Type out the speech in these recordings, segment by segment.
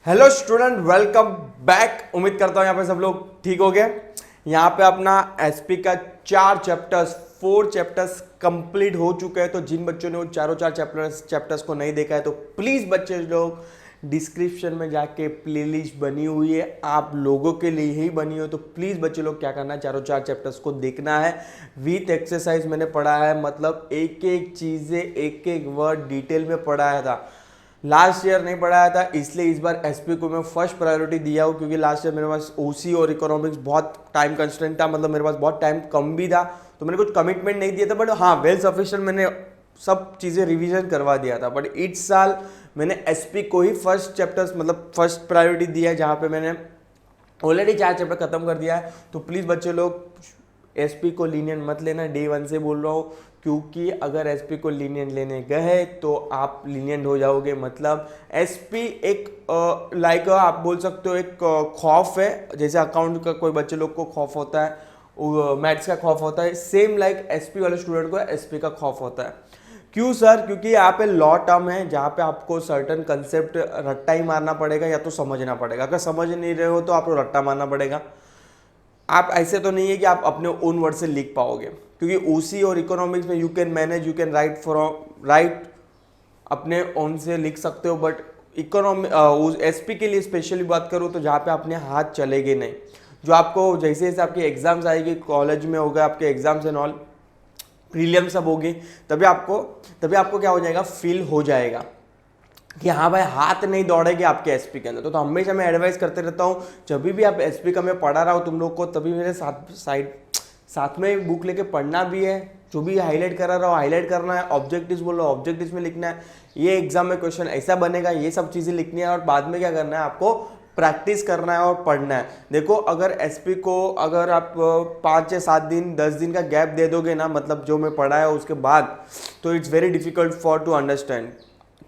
Hello student, welcome back. उम्मीद करता हूँ यहाँ पे सब लोग ठीक हो गए। यहाँ पे अपना एसपी का 4 चैप्टर्स कंप्लीट हो चुके हैं। तो जिन बच्चों ने वो चारों चैप्टर्स को नहीं देखा है तो प्लीज़ बच्चे लोग डिस्क्रिप्शन में जाके प्लेलिस्ट बनी हुई है, आप लोगों के लिए ही बनी हो। तो प्लीज़ बच्चे लोग क्या करना है, चार चैप्टर्स को देखना है विथ एक्सरसाइज। मैंने पढ़ा है, मतलब एक एक चीज़ें एक एक वर्ड डिटेल में पढ़ाया था। लास्ट ईयर नहीं पढ़ाया था, इसलिए इस बार एसपी को मैं फर्स्ट प्रायोरिटी दिया हूँ, क्योंकि लास्ट ईयर मेरे पास ओसी और इकोनॉमिक्स बहुत टाइम कंस्टेंट था, मतलब मेरे पास बहुत टाइम कम भी था, तो मैंने कुछ कमिटमेंट नहीं दिया था। बट हाँ, वेल सफिशिएंट मैंने सब चीज़ें रिवीजन करवा दिया था। बट इस साल मैंने एसपी को ही फर्स्ट चैप्टर्स मतलब फर्स्ट प्रायोरिटी दिया है, जहाँ पे मैंने ऑलरेडी 4 चैप्टर खत्म कर दिया है। तो प्लीज़ बच्चे लोग एसपी को लीनियंट मत लेना, डे 1 से बोल रहा हूँ, क्योंकि अगर एसपी को लीनियंट लेने गए तो आप लीनियंट हो जाओगे। मतलब एसपी एक लाइक आप बोल सकते हो एक खौफ है, जैसे अकाउंट का कोई बच्चे लोग को खौफ होता है, मैथ्स का खौफ होता है, सेम लाइक एसपी वाले स्टूडेंट को एसपी का खौफ होता है। क्यों सर? क्योंकि यहाँ पे लॉ टर्म है, जहाँ पे आपको सर्टन कंसेप्ट रट्टा ही मारना पड़ेगा या तो समझना पड़ेगा। अगर समझ नहीं रहे हो तो आपको रट्टा मारना पड़ेगा। आप ऐसे तो नहीं है कि आप अपने ओन वर्ड से लिख पाओगे, क्योंकि ओसी और इकोनॉमिक्स में you can manage, you can write अपने ओन से लिख सकते हो। बट एसपी के लिए स्पेशली बात करूँ तो जहाँ पे अपने हाथ चलेंगे नहीं, जो आपको जैसे जैसे आपके एग्जाम्स आएगी, कॉलेज में होगा आपके एग्जाम्स एंड ऑल, प्रीलियम सब होगी, तभी आपको क्या हो जाएगा, फील हो जाएगा कि हाँ भाई हाथ नहीं दौड़ेगी आपके एसपी के अंदर। तो हमेशा मैं एडवाइस करते रहता हूँ, जब भी आप एसपी का मैं पढ़ा रहा हूँ तुम लोग को, तभी मेरे साथ में बुक लेके पढ़ना भी है। जो भी हाईलाइट करा रहा हूँ हाईलाइट करना है, ऑब्जेक्टिव्स बोल रहा हूँ ऑब्जेक्टिव्स में लिखना है, ये एग्जाम में क्वेश्चन ऐसा बनेगा, ये सब चीज़ें लिखनी है। और बाद में क्या करना है, आपको प्रैक्टिस करना है और पढ़ना है। देखो, अगर एसपी को अगर आप 5 या 7 दिन 10 दिन का गैप दे दोगे ना, मतलब जो मैं पढ़ा है उसके बाद, तो it's very difficult for to understand.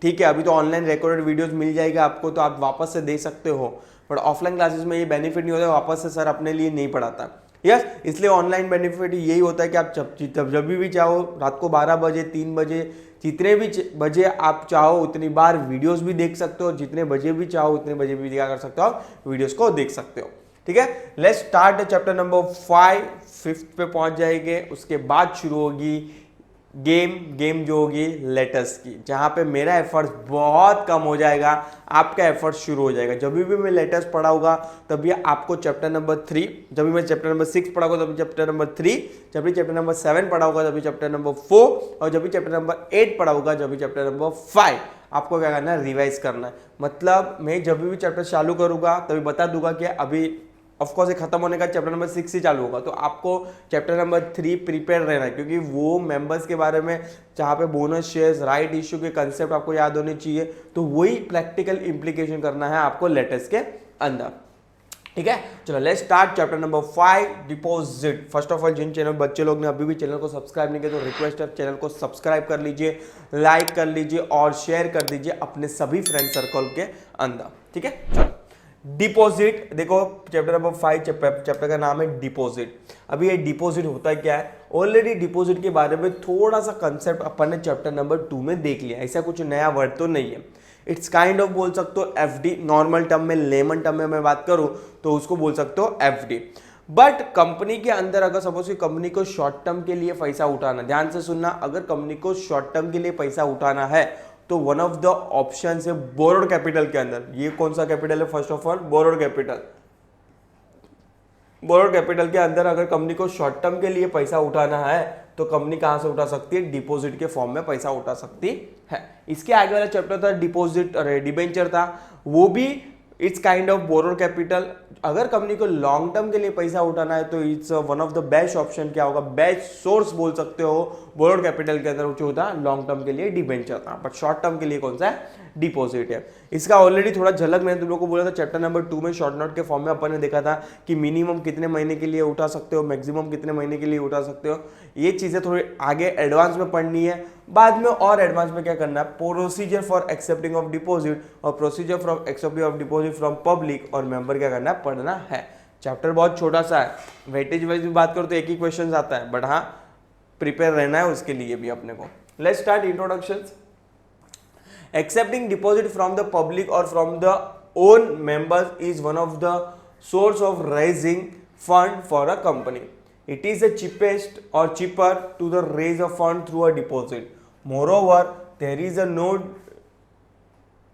ठीक है, अभी तो ऑनलाइन रिकॉर्डेड वीडियोस मिल जाएगा आपको, तो आप वापस से दे सकते हो। बट ऑफलाइन क्लासेस में ये बेनिफिट नहीं होता, वापस से सर अपने लिए नहीं पढ़ाता। यस, इसलिए ऑनलाइन बेनिफिट यही होता है कि आप जब भी चाहो, रात को 12 बजे 3 बजे जितने भी बजे आप चाहो उतनी बार वीडियोस भी देख सकते हो, जितने बजे भी चाहो उतने बजे भी क्या कर सकते हो, वीडियोस को देख सकते हो। ठीक है, लेट्स स्टार्ट चैप्टर नंबर 5 पे पहुंच जाएंगे। उसके बाद शुरू होगी गेम जो होगी लेटर्स की, जहां पे मेरा एफर्ट्स बहुत कम हो जाएगा, आपका एफर्ट शुरू हो जाएगा। जब भी मैं लेटर्स पढ़ाऊंगा तभी आपको चैप्टर नंबर 3, जब भी मैं चैप्टर नंबर 6 पढ़ाऊंगा तभी चैप्टर नंबर 3, जब भी चैप्टर नंबर 7 पढ़ाऊंगा तभी चैप्टर नंबर 4, और जब भी चैप्टर नंबर 8 पढ़ाऊंगा जब भी चैप्टर नंबर 5। आपको क्या करना है, रिवाइज करना है। मतलब मैं जब भी चैप्टर चालू करूंगा तभी बता दूंगा कि अभी ऑफकोर्स ये खत्म होने का चैप्टर नंबर 6 ही चालू होगा, तो आपको चैप्टर नंबर 3 प्रिपेयर रहना है, क्योंकि वो मेंबर्स के बारे में जहाँ पे बोनस शेयर्स राइट इश्यू के कंसेप्ट आपको याद होने चाहिए, तो वही प्रैक्टिकल इंप्लीकेशन करना है आपको लेटर्स के अंदर। ठीक है, चलो let's start chapter number 5, deposit. First of all, जिन चैनल बच्चे लोग ने अभी भी चैनल को सब्सक्राइब नहीं किया तो रिक्वेस्ट है चैनल को सब्सक्राइब कर लीजिए, लाइक कर लीजिए और शेयर कर दीजिए अपने सभी फ्रेंड सर्कल के अंदर। ठीक है, चलो डिपॉजिट देखो, चैप्टर नंबर 5 चैप्टर का नाम है डिपॉजिट। अभी ये डिपॉजिट होता क्या है, ऑलरेडी डिपॉजिट के बारे में थोड़ा सा कंसेप्ट अपन ने चैप्टर नंबर 2 में देख लिया, ऐसा कुछ नया वर्ड तो नहीं है। इट्स काइंड ऑफ बोल सकते हो एफडी, नॉर्मल टर्म में, लेमन टर्म में मैं बात करूं तो उसको बोल सकते हो एफडी। बट कंपनी के अंदर अगर सपोज कि कंपनी को शॉर्ट टर्म के लिए पैसा उठाना, ध्यान से सुनना, अगर कंपनी को शॉर्ट टर्म के लिए पैसा उठाना है तो वन ऑफ द ऑप्शन है बोरोड कैपिटल के अंदर। ये कौन सा कैपिटल है? First of all borrowed capital. Borrowed capital के अंदर अगर कंपनी को शॉर्ट टर्म के लिए पैसा उठाना है तो कंपनी कहां से उठा सकती है? डिपॉजिट के फॉर्म में पैसा उठा सकती है। इसके आगे वाला चैप्टर था डिपॉजिट, डिबेंचर था, वो भी it's kind of borrowed capital. अगर कंपनी को लॉन्ग टर्म के लिए पैसा उठाना है तो it's one of the best option, क्या होगा, बेस्ट सोर्स बोल सकते हो बोरोड कैपिटल के अंदर जो होता है लॉन्ग टर्म के लिए डिबेंचर था, बट शॉर्ट टर्म के लिए कौन सा है? डिपॉजिट है। इसका ऑलरेडी थोड़ा झलक मैंने तुम लोग को बोला था चैप्टर नंबर 2 में, शॉर्ट नोट के फॉर्म में अपन ने देखा था कि मिनिमम कितने महीने के लिए उठा सकते हो, मैक्सिमम कितने महीने के लिए उठा सकते हो। ये चीजें थोड़ी आगे एडवांस में पढ़नी है, बाद में और एडवांस में क्या करना है, procedure for accepting of deposit और procedure for accepting of deposit from public और मेंबर क्या करना है, पढ़ना है। चैप्टर बहुत छोटा सा है, वेटेज वाइज भी बात करो तो एक ही क्वेश्चन आता है, बट हाँ प्रिपेयर रहना है उसके लिए भी अपने को। Let's start introductions. Accepting deposit from the public और from the own members is one of the source of raising fund for a company. It is the cheapest or cheaper to the raise a fund through a deposit. Moreover, there is a no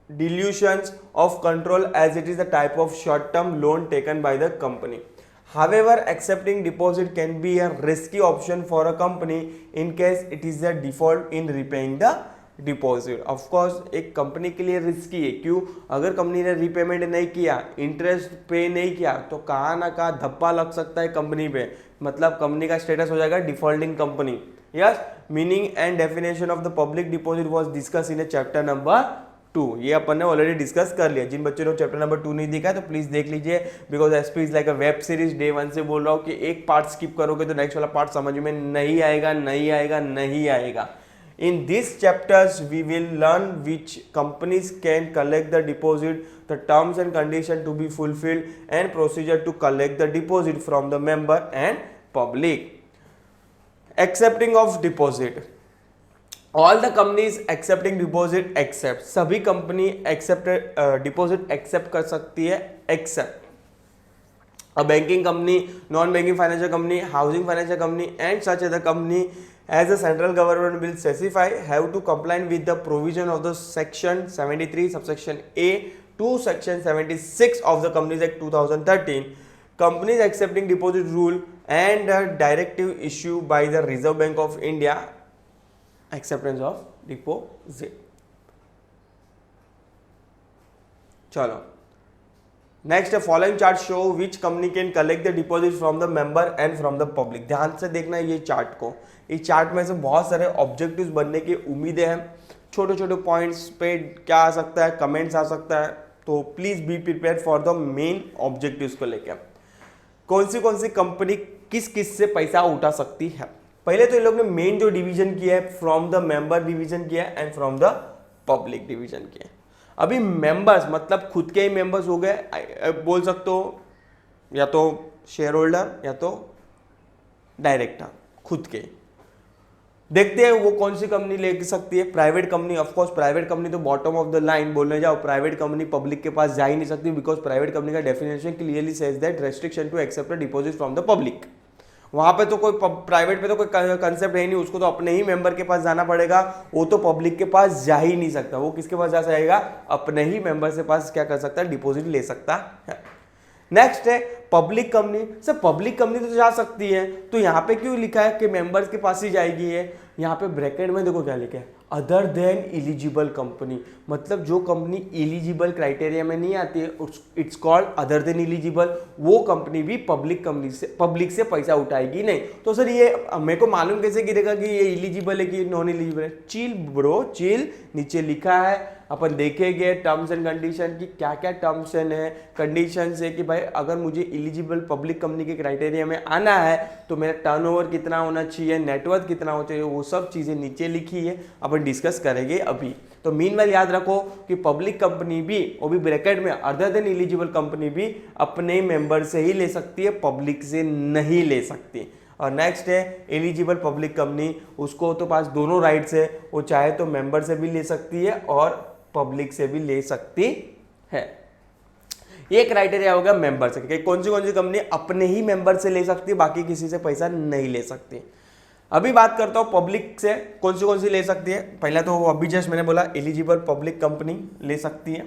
dilutions of control as it is the type of short-term loan taken by the company. However, accepting deposit can be a risky option for a company in case it is a default in repaying the deposit. Of course एक company के लिए risky है. क्यों? अगर company ने repayment नहीं किया, interest पे नहीं किया, तो कहाँ ना कहाँ धब्बा लग सकता है कंपनी पे. मतलब कंपनी का स्टेटस हो जाएगा defaulting company. Yes, meaning and definition of the public deposit was discuss in chapter number 2. ये अपन ने ऑलरेडी डिस्कस कर लिया. जिन बच्चों ने चैप्टर नंबर 2 नहीं देखा है तो प्लीज देख लीजिए, because SP is like a web series. Day 1 से बोल रहा हूँ कि एक पार्ट स्किप करोगे तो नेक्स्ट वाला पार्ट समझ में नहीं आएगा, नहीं आएगा, नहीं आएगा. In these chapters, we will learn which companies can collect the deposit, the terms and conditions to be fulfilled, and procedure to collect the deposit from the member and public. Accepting of deposit. All the companies accepting deposit accept. सभी company accepted deposit accept कर सकती है. Accept. A banking company, non-banking financial company, housing financial company, and such other company as the central government will specify have to comply with the provision of the section 73 subsection A to section 76 of the Companies Act 2013. Companies accepting deposit rule and a directive issued by the Reserve Bank of India. Acceptance of deposit. चलो next, following chart show which company can collect the deposit from the member and from the public. ध्यान से देखना ये chart को. इस chart में से बहुत सारे ऑब्जेक्टिव्स बनने की उम्मीदें हैं. छोटे छोटे पॉइंट्स पे क्या आ सकता है, कमेंट्स आ सकता है, तो please be prepare for the main objectives को लेकर. कौन सी कंपनी किस किस से पैसा उठा सकती है. पहले तो इन लोग ने मेन जो डिवीजन किया है, फ्रॉम द मेंबर डिवीजन किया है and from the public division किया है. अभी मेंबर्स मतलब खुद के ही मेंबर्स हो गए, बोल सकते हो या तो शेयर होल्डर या तो डायरेक्टर, खुद के. देखते हैं वो कौन सी कंपनी ले सकती है. Private company, of course private company तो बॉटम ऑफ द लाइन बोलने जाओ, प्राइवेट कंपनी पब्लिक के पास जा ही नहीं सकती, बिकॉज प्राइवेट कंपनी का definition clearly says that restriction to accept deposit from the public. वहां पे तो कोई प्राइवेट पे तो कोई कंसेप्ट है ही नहीं, उसको तो अपने ही मेंबर के पास जाना पड़ेगा. वो तो पब्लिक के पास जा ही नहीं सकता. वो किसके पास जा जाएगा? अपने ही मेंबर से पास क्या कर सकता है? डिपॉजिट ले सकता है. नेक्स्ट है public company. Sir public company तो जा सकती है, तो यहाँ पे क्यों लिखा है कि मेंबर्स के पास ही जाएगी? है यहाँ पे ब्रैकेट में देखो क्या लिखा है, अदर देन एलिजिबल कंपनी. मतलब जो कंपनी एलिजिबल क्राइटेरिया में नहीं आती है, it's called other than eligible. वो कंपनी भी पब्लिक से पैसा उठाएगी नहीं. तो सर ये मेरे को मालूम कैसे गिरेगा कि ये एलिजिबल है कि नॉन एलिजिबल है? चिल ब्रो चिल, नीचे लिखा है, अपन देखेंगे टर्म्स एंड कंडीशन की क्या क्या टर्म्स एंड कंडीशन है कि भाई अगर मुझे एलिजिबल पब्लिक कंपनी के क्राइटेरिया में आना है तो मेरा टर्नओवर कितना होना चाहिए, नेटवर्थ कितना होना चाहिए, वो सब चीज़ें नीचे लिखी है, अपन डिस्कस करेंगे अभी. तो मीनवाइल याद रखो कि पब्लिक कंपनी भी, वो भी ब्रैकेट में अदर देन एलिजिबल कंपनी भी अपने मेंबर से ही ले सकती है, पब्लिक से नहीं ले सकती. और नेक्स्ट है एलिजिबल पब्लिक कंपनी, उसको तो पास दोनों राइट्स है, वो चाहे तो मेंबर से भी ले सकती है और पब्लिक से भी ले सकती है. ये क्राइटेरिया होगा मेंबर से कि कौन सी कंपनी अपने ही मेंबर से ले सकती है, बाकी किसी से पैसा नहीं ले सकती. अभी बात करता हूं पब्लिक से कौन सी ले सकती है. पहला तो अभी जस्ट मैंने बोला एलिजिबल पब्लिक कंपनी ले सकती है,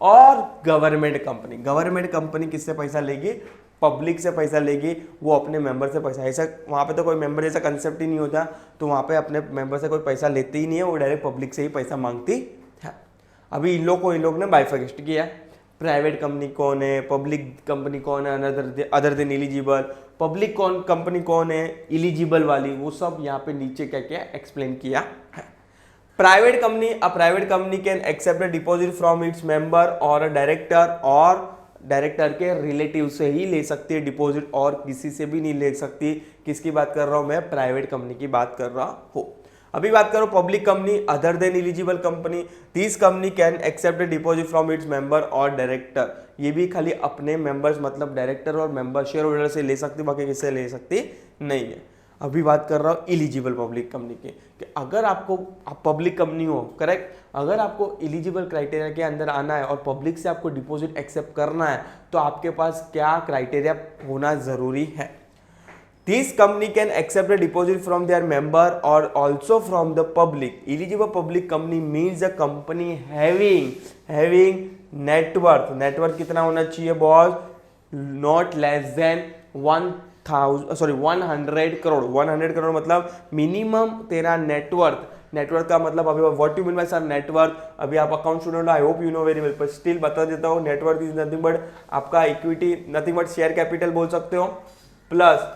और गवर्नमेंट कंपनी किससे पैसा लेगी? पब्लिक से पैसा लेगी. वो अपने मेंबर से पैसा, ऐसा वहाँ पे तो कोई मेंबर जैसा कंसेप्ट ही नहीं होता, तो वहाँ पे अपने मेंबर से कोई पैसा लेती ही नहीं है, वो डायरेक्ट पब्लिक से ही पैसा मांगती है. अभी इन लोग ने बाइफर्केट किया है. प्राइवेट कंपनी कौन है, पब्लिक कंपनी कौन है, other than eligible, public company कौन है, एलिजिबल वाली, वो सब यहाँ पे नीचे क्या क्या एक्सप्लेन किया है. Private company, a private company can accept a deposit from its member और अ डायरेक्टर, और डायरेक्टर के रिलेटिव से ही ले सकती है डिपॉजिट, और किसी से भी नहीं ले सकती. किसकी बात कर रहा हूँ मैं? प्राइवेट कंपनी की बात कर रहा हूँ. अभी बात करो public company, other than eligible company, this company can accept deposit from its member और डायरेक्टर. ये भी खाली अपने मेंबर्स मतलब डायरेक्टर और मेंबर शेयर होल्डर से ले सकती, बाकी किससे ले सकती नहीं है. अभी बात कर रहा हूँ इलिजिबल पब्लिक कंपनी की, कि अगर आप पब्लिक कंपनी हो, करेक्ट, अगर आपको इलिजिबल क्राइटेरिया के अंदर आना है और पब्लिक से आपको डिपॉजिट एक्सेप्ट करना है तो आपके पास क्या क्राइटेरिया होना जरूरी है। This company can accept a deposit from their member or also from the public. Eligible public company means a company having net worth. Net worth कितना होना चाहिए boss? Not less than 100 crore. 100 crore मतलब मिनिमम तेरा net worth. Net worth का मतलब अभी what you mean by sir net worth, अभी आप account student, I hope you know very well, पर स्टिल बता देता हूँ। नेटवर्थ इज नथिंग बट आपका equity, nothing but share capital बोल सकते हो, प्लस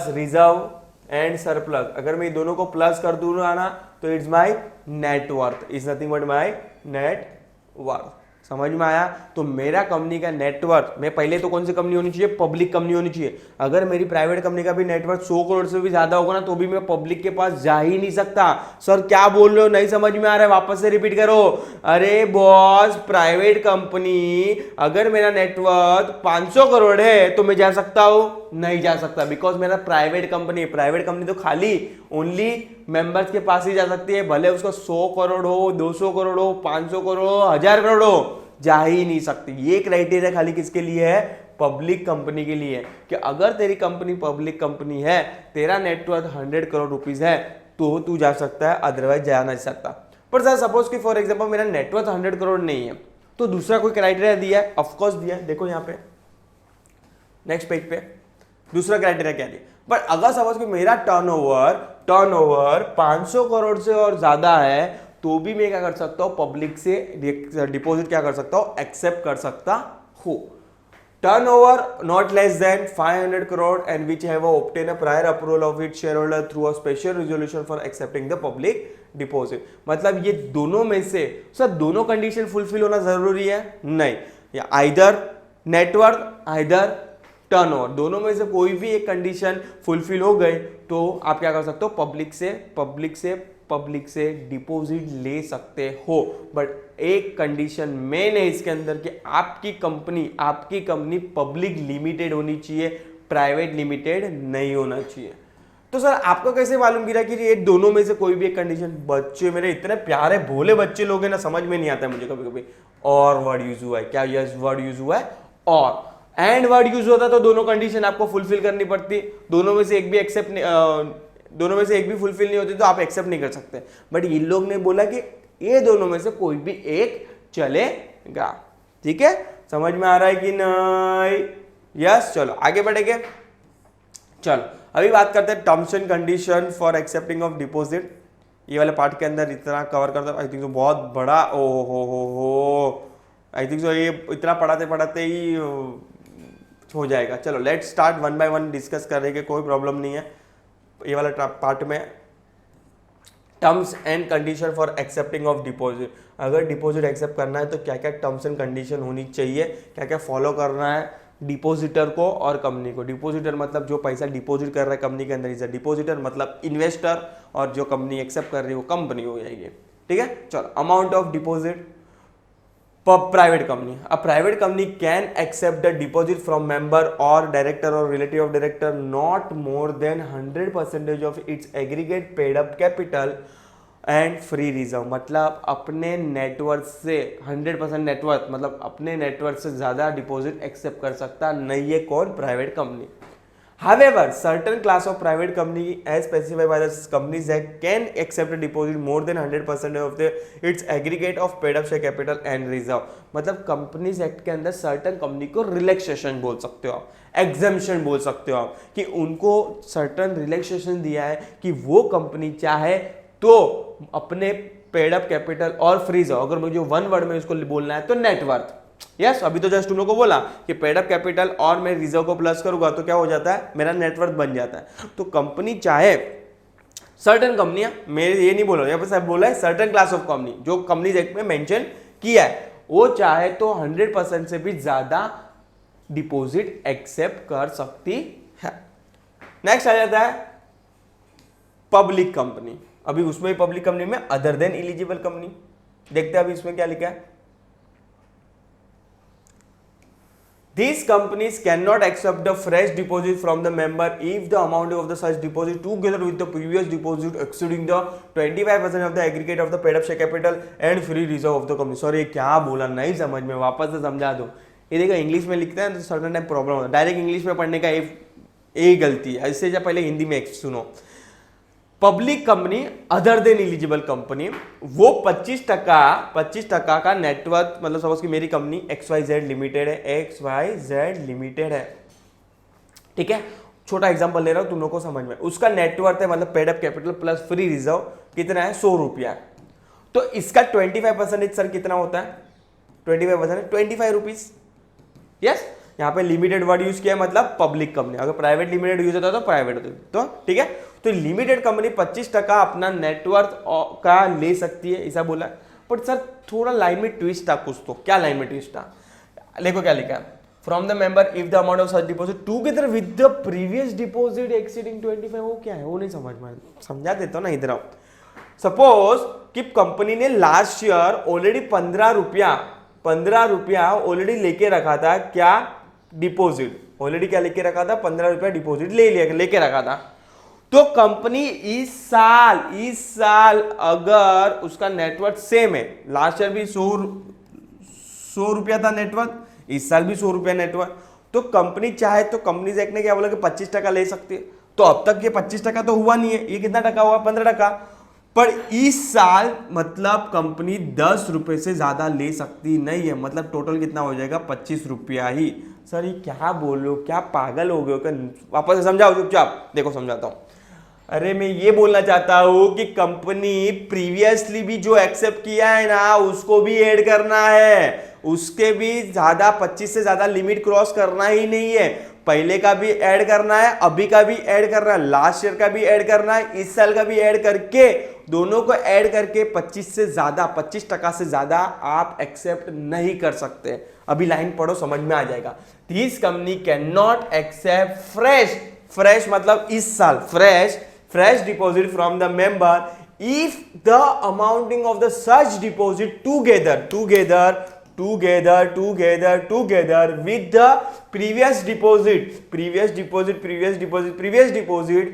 रिजर्व एंड सरप्लस। अगर मैं दोनों को प्लस कर दूंगा ना तो it's my net worth, is nothing but my net worth. समझ में आया? तो मेरा कंपनी का नेटवर्थ, मैं पहले तो कौन सी कंपनी होनी चाहिए? पब्लिक कंपनी होनी चाहिए। अगर मेरी प्राइवेट कंपनी का भी नेटवर्थ 100 करोड़ से भी ज्यादा होगा ना तो भी मैं पब्लिक के पास जा ही नहीं सकता। सर क्या बोल रहे हो, नहीं समझ में आ रहा है, वापस से रिपीट करो। अरे बॉस, प्राइवेट कंपनी अगर मेरा नेटवर्थ 500 करोड़ है तो मैं जा सकता हूं? नहीं जा सकता, बिकॉज मेरा प्राइवेट कंपनी है। प्राइवेट कंपनी तो खाली ओनली मेंबर्स के पास ही जा सकती है, भले उसका 100 करोड़ हो, 200 करोड़ हो, 500 करोड़ हो, 1000 करोड़ हो, जा ही नहीं सकती। ये क्राइटेरिया खाली किसके लिए है? पब्लिक कंपनी के लिए, कि अगर तेरी कंपनी पब्लिक कंपनी है, तेरा नेटवर्थ 100 करोड़ रुपीस है तो तू जा सकता है, अदरवाइज जा नहीं सकता। पर सर सपोज कि फॉर एग्जांपल मेरा नेटवर्थ 100 करोड़ नहीं है तो दूसरा कोई क्राइटेरिया दिया है? ऑफकोर्स दिया है, देखो यहाँ पे नेक्स्ट पेज पे दूसरा क्राइटेरिया क्या दिया। बट अगर सपोज कि मेरा टर्नओवर 500 करोड़ से और ज्यादा है तो भी मैं क्या कर सकता हूं? पब्लिक से डिपॉजिट क्या कर सकता हूं? एक्सेप्ट कर सकता हूं। Turnover not less then 500 crore and which have obtain a prior approval of its shareholder through a special resolution for accepting the public deposit. मतलब ये दोनों में से सर दोनों कंडीशन फुलफिल होना जरूरी है? नहीं, या आइदर नेटवर्थ आइदर टर्नओवर, दोनों में से कोई भी एक कंडीशन फुलफिल हो गए तो आप क्या कर सकते हो? पब्लिक से डिपॉजिट ले सकते हो। बट एक कंडीशन मेन है इसके अंदर कि आपकी कंपनी पब्लिक लिमिटेड होनी चाहिए, प्राइवेट लिमिटेड नहीं होना चाहिए। तो सर आपको कैसे मालूम गिरा कि ये दोनों में से कोई भी एक कंडीशन? बच्चे मेरे इतने प्यारे भोले बच्चे लोग हैं ना, समझ में नहीं आता है मुझे कभी कभी। और वर्ड यूज हुआ है क्या? यस, वर्ड यूज हुआ है। और एंड वर्ड यूज होता तो दोनों कंडीशन आपको फुलफिल करनी पड़ती, दोनों में से एक भी फुलफिल नहीं होती तो आप एक्सेप्ट नहीं कर सकते। बट इन लोग ने बोला कि ये दोनों में से कोई भी एक चलेगा। ठीक है, समझ में आ रहा है कि नहीं? यस, चलो आगे बढ़ेंगे। चलो अभी बात करते हैं terms and condition for accepting of deposit. ये वाले पार्ट के अंदर इतना कवर करता है, आई थिंक बहुत बड़ा, ओ हो आई थिंक सो ये इतना पढ़ाते ही हो जाएगा। चलो let's start one by one discuss करेंगे, कोई प्रॉब्लम नहीं है। ये वाला पार्ट में terms and condition for accepting of deposit. अगर डिपॉजिट एक्सेप्ट करना है तो क्या क्या टर्म्स एंड कंडीशन होनी चाहिए, क्या क्या फॉलो करना है डिपॉजिटर को और कंपनी को। डिपॉजिटर मतलब जो पैसा डिपॉजिट कर रहा है कंपनी के अंदर, इज अ डिपॉजिटर, मतलब इन्वेस्टर, और जो कंपनी एक्सेप्ट कर रही है वो कंपनी हो जाएगी। ठीक है, चलो amount of deposit. Private company, a private company can accept the deposit from member or director or relative of director not more than 100% of its aggregate paid up capital and free reserve। मतलब अपने net worth से 100% net worth, मतलब अपने net worth से ज्यादा deposit accept कर सकता नहीं है कौन? Private company. However, certain class of private company as specified by the Companies Act can accept a deposit more than 100% of its aggregate of paid up share capital and reserve। मतलब companies act के अंदर certain company को relaxation बोल सकते हो आप, exemption बोल सकते हो आप, कि उनको सर्टन रिलैक्सेशन दिया है कि वो कंपनी चाहे तो अपने पेड अप कैपिटल और फ्री रिजर्व, अगर मुझे वन वर्ड में उसको बोलना है तो नेटवर्थ। यस, अभी तो जस्ट तुम लोग को बोला कि पेड अप कैपिटल और मैं रिजर्व को प्लस करूंगा तो क्या हो जाता है? मेरा नेटवर्थ बन जाता है। तो कंपनी चाहे, सर्टेन कंपनियां, मेरे ये नहीं बोला, यहाँ पर बोला है सर्टेन क्लास ऑफ कंपनी जो कंपनीज एक्ट में मेंशन किया है, वो चाहे तो 100% से भी ज्यादा डिपॉजिट एक्सेप्ट कर सकती है। नेक्स्ट आ जाता है पब्लिक कंपनी। अभी उसमें पब्लिक कंपनी में अदर देन एलिजिबल कंपनी, देखते हैं अभी इसमें क्या लिखा है। These companies cannot accept the fresh deposit from the member if the amount of the such deposit together with the previous deposit exceeding the 25% of the aggregate of the paid up share capital and free reserve of the company. Sorry क्या बोला नहीं समझ में, वापस से समझा दो। ये देखो इंग्लिश में लिखते हैं तो सर्टेन टाइम प्रॉब्लम होता है, डायरेक्ट इंग्लिश में पढ़ने का एक गलती है। इससे जब पहले हिंदी में सुनो, public company other than eligible company वो 25% का नेटवर्थ, मतलब सपोज कि मेरी कंपनी XYZ लिमिटेड है, XYZ लिमिटेड है, ठीक है, छोटा एग्जांपल ले रहा हूं तुम लोग को समझ में, उसका नेटवर्थ है मतलब paid up capital plus free reserve कितना है, 100 रुपया। तो इसका 25% सर कितना होता है, 25% 25 रुपीज। यस, यहाँ पे लिमिटेड वर्ड यूज किया है मतलब पब्लिक कंपनी, अगर प्राइवेट लिमिटेड यूज होता तो प्राइवेट होती, तो ठीक है। तो लिमिटेड कंपनी 25% अपना नेटवर्थ का ले सकती है, ऐसा बोला। बट सर थोड़ा लाइन में ट्विस्ट था कुछ, तो क्या लाइन में ट्विस्ट था, देखो क्या लिखा है, from the member if the amount of such deposit together with the previous deposit exceeding 25, वो क्या है, वो नहीं समझ में, समझा देता हूं ना, इधर आओ। सपोज कि कंपनी ने लास्ट ईयर ऑलरेडी 15 रुपया ऑलरेडी लेके रखा था, क्या डिपॉजिट, ऑलरेडी क्या लेके रखा था, 15 रुपया डिपॉजिट लेके रखा था। तो कंपनी इस साल अगर उसका नेटवर्थ सेम है, लास्ट ईयर भी 100 रुपया था नेटवर्थ, इस साल भी 100 रुपया नेटवर्थ, तो कंपनी चाहे तो कंपनीज एक्ट ने क्या बोला कि 25% ले सकती है। तो अब तक ये 25% तो हुआ नहीं है, ये कितना टका हुआ, 15%। पर इस साल मतलब कंपनी 10 रुपए से ज्यादा ले सकती नहीं है, मतलब टोटल कितना हो जाएगा, 25 रुपया ही। सर ये क्या बोल रहे हो, क्या पागल हो गए हो क्या, वापस से समझाओ चुपचाप, देखो समझाता हूं। अरे मैं ये बोलना चाहता हूं कि कंपनी प्रीवियसली भी जो एक्सेप्ट किया है ना उसको भी ऐड करना है, उसके भी ज्यादा 25 से ज्यादा लिमिट क्रॉस करना ही नहीं है, पहले का भी ऐड करना है, अभी का भी ऐड करना है, लास्ट ईयर का भी ऐड करना है, इस साल का भी ऐड करके, दोनों को ऐड करके 25% से ज्यादा आप एक्सेप्ट नहीं कर सकते। अभी लाइन पढ़ो समझ में आ जाएगा। This company can not accept fresh मतलब इस साल fresh deposit from the member if the amounting of the such deposit together with the previous deposit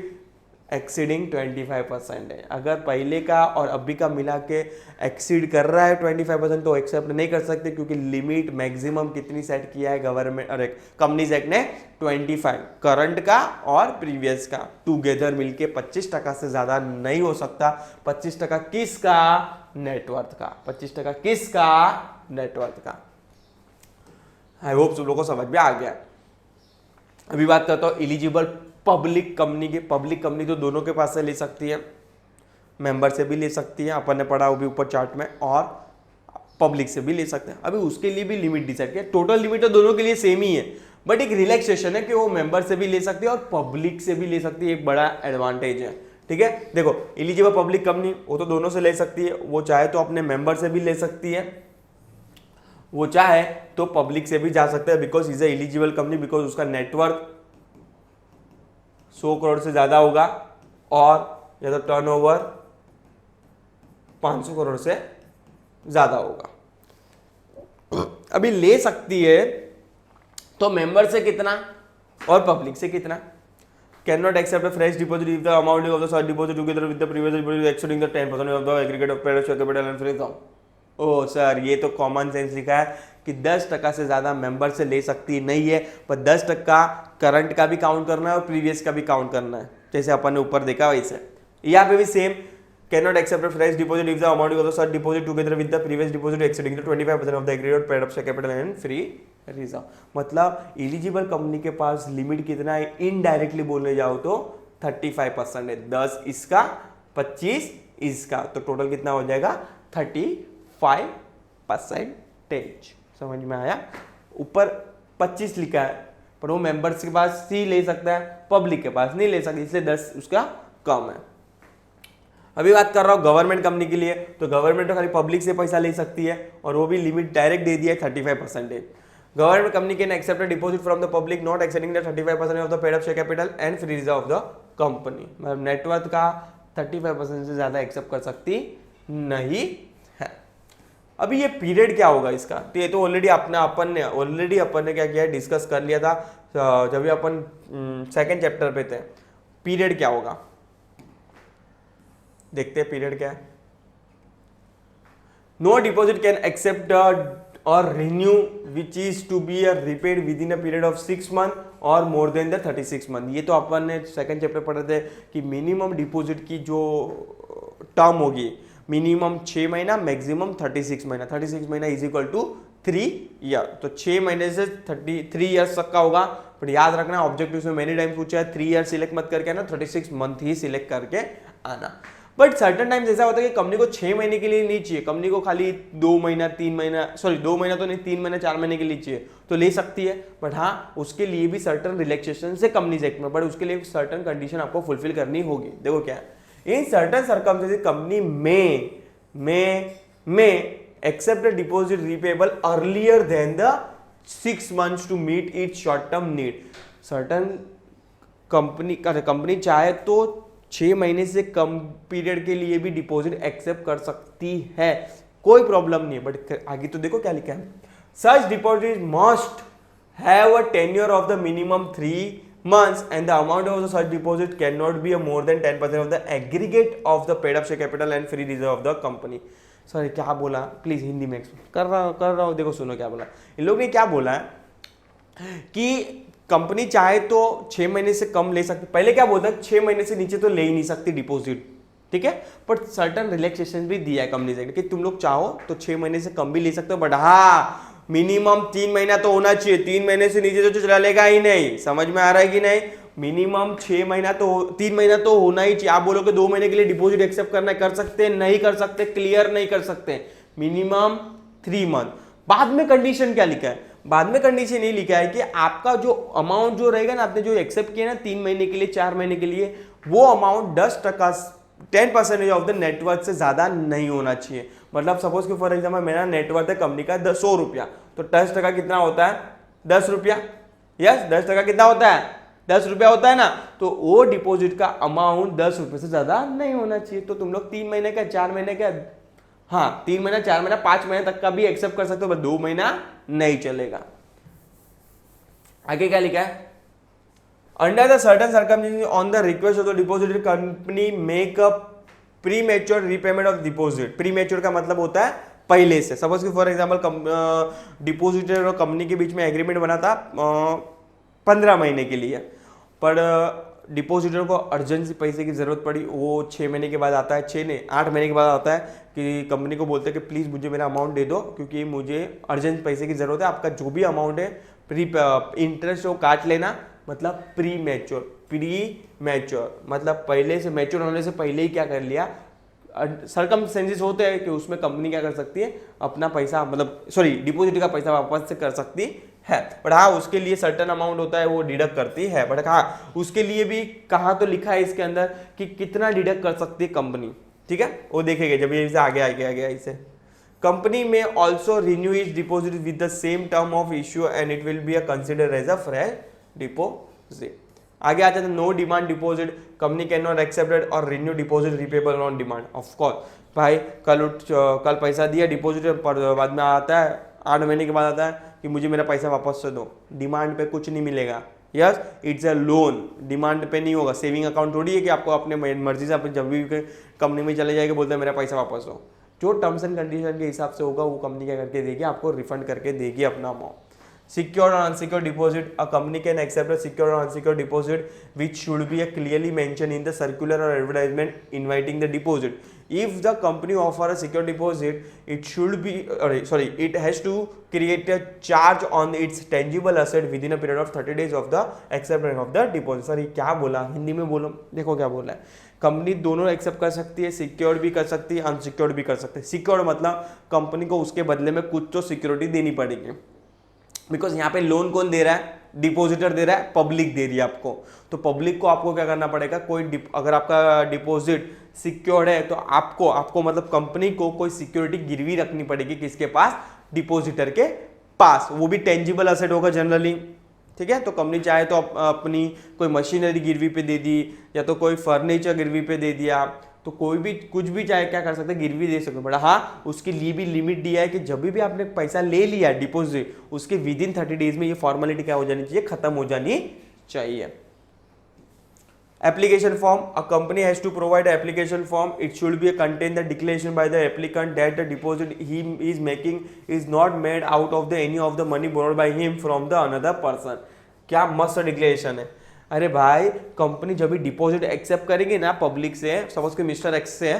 exceeding 25% है। अगर पहले का और अभी का मिला के एक्सीड कर रहा है 25% तो एक्सेप्ट नहीं कर सकते, क्योंकि लिमिट मैक्सिमम कितनी सेट किया है गवर्नमेंट और कंपनीज एक्ट ने, 25, करंट का और प्रीवियस का टुगेदर मिलके 25% से ज्यादा नहीं हो सकता। 25% किसका, नेटवर्थ का, 25% किसका, नेटवर्थ का। आई होप सब लोगों को समझ में आ गया। अभी बात करता हूं एलिजिबल पब्लिक कंपनी की। पब्लिक कंपनी तो दोनों के पास से ले सकती है, मेंबर से भी ले सकती है, अपन ने पढ़ा वो भी ऊपर चार्ट में, और पब्लिक से भी ले सकते हैं। अभी उसके लिए भी लिमिट डिसाइड किया, टोटल लिमिट तो दोनों के लिए सेम ही है, बट एक रिलैक्सेशन है कि वो मेंबर से भी ले सकती है और पब्लिक से भी ले सकती है, एक बड़ा एडवांटेज है। ठीक है, देखो एलिजिबल पब्लिक कंपनी वो तो दोनों से ले सकती है, वो चाहे तो अपने मेंबर से भी ले सकती है, वो चाहे तो पब्लिक से भी जा सकते हैं, because is a eligible company, because उसका नेटवर्थ 100 करोड़ से ज्यादा होगा और या तो टर्नओवर 500 करोड़ से ज्यादा होगा। अभी ले सकती है तो मेंबर से कितना और पब्लिक से कितना। Can not accept a fresh deposit if the amount of the such deposit together with the previous deposit exceeding the 10% of the aggregate of paid share capital and free reserve. ओ sir ये तो common sense लिखा है कि 10% से ज्यादा member से ले सकती नहीं है, पर 10% करंट का भी काउंट करना है और प्रीवियस का भी काउंट करना है, जैसे अपन ने ऊपर देखा वैसे। यहाँ पे भी same, can not accept fresh deposit if the amount of the such deposit together with the previous deposit exceeding the 25% of the aggregate paid share capital and free reserve. मतलब एलिजिबल कंपनी के पास limit कितना है, indirectly बोलने जाओ तो 35% है, 10 इसका 25 इसका, तो टोटल कितना हो जाएगा 35%। समझ में आया। ऊपर 25 लिखा है, पर वो मेंबर्स के पास ही ले सकता है, पब्लिक के पास नहीं ले सकता, इसलिए 10 उसका कम है। अभी बात कर रहा हूं गवर्नमेंट कंपनी के लिए, तो गवर्नमेंट तो खाली पब्लिक से पैसा ले सकती है और वो भी लिमिट डायरेक्ट दे दिया है 35%। Government company can accept a deposit from the public not accepting the 35% of the paid up share capital and free reserve of the company. मतलब नेटवर्थ का 35% से ज्यादा एक्सेप्ट कर सकती नहीं है। अभी ये पीरियड क्या होगा इसका, तो ये तो ऑलरेडी अपन ने क्या किया, डिस्कस कर लिया था जब भी अपन सेकंड चैप्टर पे थे। पीरियड क्या होगा, देखते हैं पीरियड क्या है। नो डिपॉजिट कैन एक्सेप्ट और renew which is to be repaid within a period of 6 month और मोर देन द 36 मंथ। ये तो अपन ने सेकंड चैप्टर पढ़े थे कि मिनिमम डिपॉजिट की जो टर्म होगी मिनिमम 6 महीना, मैक्सिमम 36 महीना। 36 महीना इज इक्वल टू 3 ईयर, तो 6 महीने से 33 ईयर्स तक का होगा। बट याद रखना ऑब्जेक्टिव में मेनी टाइम पूछा है 3 ईयर सिलेक्ट मत करके आना, 36 मंथ ही सिलेक्ट करके आना। बट सर्टन टाइम्स ऐसा होता है कि कंपनी को 6 महीने के लिए नहीं चाहिए, कंपनी को खाली 2 महीना 3 महीना, सॉरी 2 महीना तो नहीं, 3 महीना 4 महीने के लिए चाहिए तो ले सकती है। बट हाँ, उसके लिए भी सर्टन रिलैक्सेशन से कंपनीज एक्ट में, बट उसके लिए सर्टन कंडीशन आपको फुलफिल करनी होगी। देखो क्या है, इन सर्टन सर्कमस्टेंसेस कंपनी में accept a deposit repayable earlier than the 6 months to meet its short term need। Certain company चाहे तो 6 महीने से कम पीरियड के लिए भी डिपॉजिट एक्सेप्ट कर सकती है, कोई प्रॉब्लम नहीं है। बट आगे तो देखो क्या लिखा है, such deposit must have a tenure of the minimum 3 months and the amount of the such deposit cannot be a more than 10% of the aggregate of the paid up share capital and free reserve of the company। Sorry क्या बोला, please Hindi में कर रहा हूँ, देखो सुनो क्या बोला। इन लोग ने क्या बोला है कि कंपनी चाहे तो 6 महीने से कम ले सकती, पहले क्या बोलता है 6 महीने से नीचे तो ले ही नहीं सकती डिपॉजिट, ठीक है। बट सर्टन रिलैक्सेशन भी दिया है कंपनी से कि तुम लोग चाहो तो 6 महीने से कम भी ले सकते हो, बट हाँ मिनिमम 3 महीना तो होना चाहिए, 3 महीने से नीचे तो चलेगा ही नहीं। समझ में आ रहा है कि नहीं, मिनिमम 6 महीना तो 3 महीना तो होना ही चाहिए। आप बोलोगे 2 महीने के लिए डिपॉजिट एक्सेप्ट करना, कर सकते नहीं कर सकते, क्लियर नहीं कर सकते, मिनिमम 3 मंथ। बाद में कंडीशन क्या लिखा है, बाद में कंडीशन ये लिखा है कि आपका जो अमाउंट जो रहेगा ना, आपने जो एक्सेप्ट किया ना 3 महीने के लिए 4 महीने के लिए, वो अमाउंट 10% ऑफ द नेटवर्थ से ज्यादा नहीं होना चाहिए। मतलब सपोज कि फॉर एग्जाम्पल मेरा नेटवर्थ है कंपनी का 100 रुपया, तो 10% कितना होता है 10 रुपया, यस 10% कितना होता है 10 रुपया होता है ना, तो वो डिपॉजिट का अमाउंट 10 रुपये से ज्यादा नहीं होना चाहिए। तो तुम लोग 3 महीने का 4 महीने का, हाँ 3 महीना 4 महीना 5 महीने तक का भी एक्सेप्ट कर सकते हो, बस 2 महीना नहीं चलेगा। आगे क्या लिखा है, under the certain circumstances on the request of the depositor company make a premature repayment of deposit. Premature का मतलब होता है पहले से। सपोज कि फॉर एग्जांपल डिपॉजिटर और कंपनी के बीच में एग्रीमेंट बना था 15 महीने के लिए, पर डिपॉजिटर को अर्जेंसी पैसे की जरूरत पड़ी, वो 6 महीने के बाद आता है, 6 नहीं 8 महीने के बाद आता है कि कंपनी को बोलते हैं कि प्लीज मुझे मेरा अमाउंट दे दो क्योंकि मुझे अर्जेंट पैसे की जरूरत है, आपका जो भी अमाउंट है इंटरेस्ट वो काट लेना। मतलब प्री मैच्योर मतलब पहले से, मैच्योर होने से पहले ही क्या कर लिया। सर्कमस्टेंसेस होते हैं कि उसमें कंपनी क्या कर सकती है, अपना पैसा मतलब सॉरी डिपॉजिट का पैसा वापस से कर सकती है, बट हाँ उसके लिए सर्टेन अमाउंट होता है वो डिडक्ट करती है। बट हाँ उसके लिए भी कहाँ तो लिखा है इसके अंदर कि कितना डिडक्ट कर सकती है कंपनी, ठीक है वो देखेंगे जब ये आगे आगे इसे। कंपनी में also renew is deposit with the same term of issue and it will be consider as a fresh deposit. आगे आ जाता है no demand deposit, company can not accepted और renew deposit repayable on demand. Of course भाई कल पैसा दिया deposit, पर बाद में आता है 8 महीने के बाद आता है कि मुझे मेरा पैसा वापस से दो, डिमांड पे कुछ नहीं मिलेगा। Yes it's a loan, demand पे नहीं होगा। सेविंग अकाउंट थोड़ी है कि आपको अपने मर्जी से अपने जब भी कंपनी में चले जाएगा बोलते हैं मेरा पैसा वापस दो। जो टर्म्स एंड कंडीशन के हिसाब से होगा वो कंपनी क्या करके देगी, आपको रिफंड करके देगी अपना amount. Secured or unsecured deposit, a company can accept a secured or unsecured deposit which should be clearly mentioned in the circular or advertisement inviting the deposit. If the company offer a secured deposit, it should be it has to create a charge on its tangible asset within a period of 30 days of the acceptance of the deposit। Sir ये क्या बोला, हिंदी में बोलो, देखो क्या बोला है। Company दोनों एक्सेप्ट कर सकती है, सिक्योर्ड भी कर सकती है, अनसिक्योर्ड भी कर सकती है। सिक्योर्ड मतलब कंपनी को उसके बदले में कुछ तो सिक्योरिटी देनी पड़ेगी, बिकॉज यहाँ पे लोन कौन दे रहा है, डिपॉजिटर दे रहा है, पब्लिक दे रही है आपको। तो पब्लिक को आपको क्या करना पड़ेगा, अगर आपका डिपॉजिट सिक्योर्ड है तो आपको मतलब कंपनी को कोई सिक्योरिटी गिरवी रखनी पड़ेगी किसके पास, डिपॉजिटर के पास। वो भी टेंजिबल असेट होगा जनरली, ठीक है। तो कंपनी चाहे तो अपनी कोई मशीनरी गिरवी पे दे दी, या तो कोई फर्नीचर गिरवी पे दे दिया, तो कोई भी कुछ भी चाहे क्या कर सकते हैं, गिरवी दे सकते, बट हाँ उसके लिए भी लिमिट दिया है कि जब भी आपने पैसा ले लिया डिपॉजिट, उसके विद इन 30 डेज में ये फॉर्मेलिटी क्या हो जानी चाहिए, खत्म हो जानी चाहिए। Application form, a company has to provide an application form. It should be contain the declaration by the applicant that the deposit he is making is not made out of the any of the money borrowed by him from the another person. क्या मस्त declaration है। अरे भाई company जब भी deposit accept करेगी ना public से, सपोज कि मिस्टर एक्स से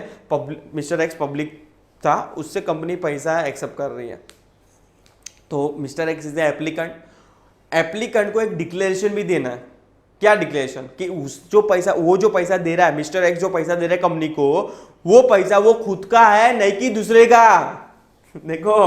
मिस्टर एक्स पब्लिक था, उससे कंपनी पैसा एक्सेप्ट कर रही है, तो mister x is the applicant, applicant को एक डिक्लेरेशन भी देना है। क्या डिक्लेरेशन कि उस जो पैसा दे रहा है मिस्टर एक्स, जो पैसा दे रहा है कंपनी को, वो पैसा वो खुद का है नहीं कि दूसरे का। देखो,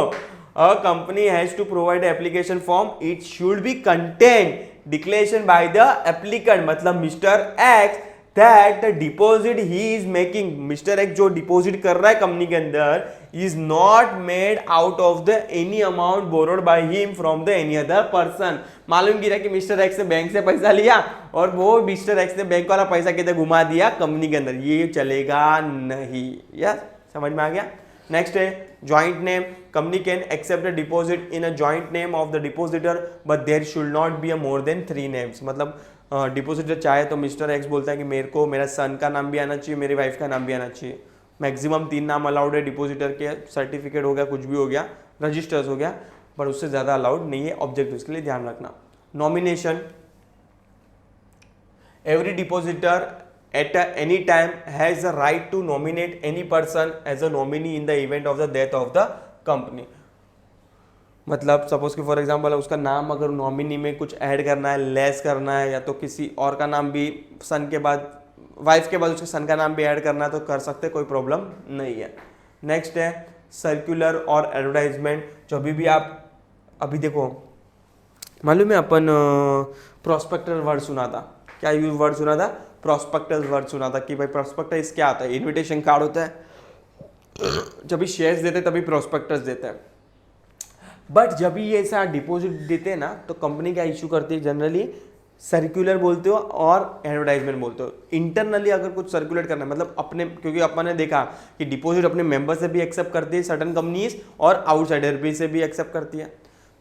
a company has to provide application form, it should be contain declaration by the applicant, मतलब mister X, that the deposit he is making, mister X जो डिपॉजिट कर रहा है कंपनी के अंदर, is not made out of the any amount borrowed by him from the any other person. मालूम गिरा कि मिस्टर एक्स ने बैंक से पैसा लिया और वो मिस्टर एक्स ने बैंक वाला पैसा किधर घुमा दिया, कंपनी के अंदर, ये चलेगा नहीं। यस, समझ में आ गया। नेक्स्ट है joint name, company can accept the deposit in a joint name of the depositor but there should not be a more than 3 names. मतलब डिपॉजिटर चाहे तो मिस्टर एक्स बोलता है कि मेरे को मेरा सन का नाम भी आना चाहिए, मेरी वाइफ का नाम भी आना चाहिए। मैक्सिमम 3 नाम अलाउड है डिपॉजिटर के, सर्टिफिकेट हो गया, कुछ भी हो गया, रजिस्टर्स हो गया, पर उससे ज़्यादा अलाउड नहीं है। ऑब्जेक्ट इसके लिए ध्यान रखना। Nomination, every depositor at any time has the right to nominate any person as a nominee in the event of the death of the company। मतलब सपोज कि फॉर एग्जांपल उसका नाम अगर नॉमिनी में कुछ ऐड करना है, लेस करना है, या तो किसी और का नाम भी सन के बाद, वाइफ के बाद उसके सन का नाम भी ऐड करना है तो कर सकते, कोई प्रॉब्लम नहीं है। नेक्स्ट है सर्कुलर और एडवर्टाइजमेंट। जब भी आप अभी देखो, मालूम है अपन प्रोस्पेक्टर वर्ड सुना था, क्या यूज वर्ड सुना था, प्रोस्पेक्टस वर्ड सुना था कि भाई प्रोस्पेक्टस क्या आता है, इन्विटेशन कार्ड होता है, जब भी शेयर्स देते हैं तभी प्रोस्पेक्टस देते हैं। बट जब भी ये ऐसा डिपॉजिट देते हैं ना, तो कंपनी क्या इशू करती है, जनरली सर्कुलर बोलते हो और एडवर्टाइजमेंट बोलते हो। इंटरनली अगर कुछ सर्कुलेट करना है, मतलब अपने, क्योंकि अपन ने देखा कि डिपॉजिट अपने मेंबर से भी एक्सेप्ट करती है सर्टन कंपनीज, और आउटसाइडर भी से भी एक्सेप्ट करती है।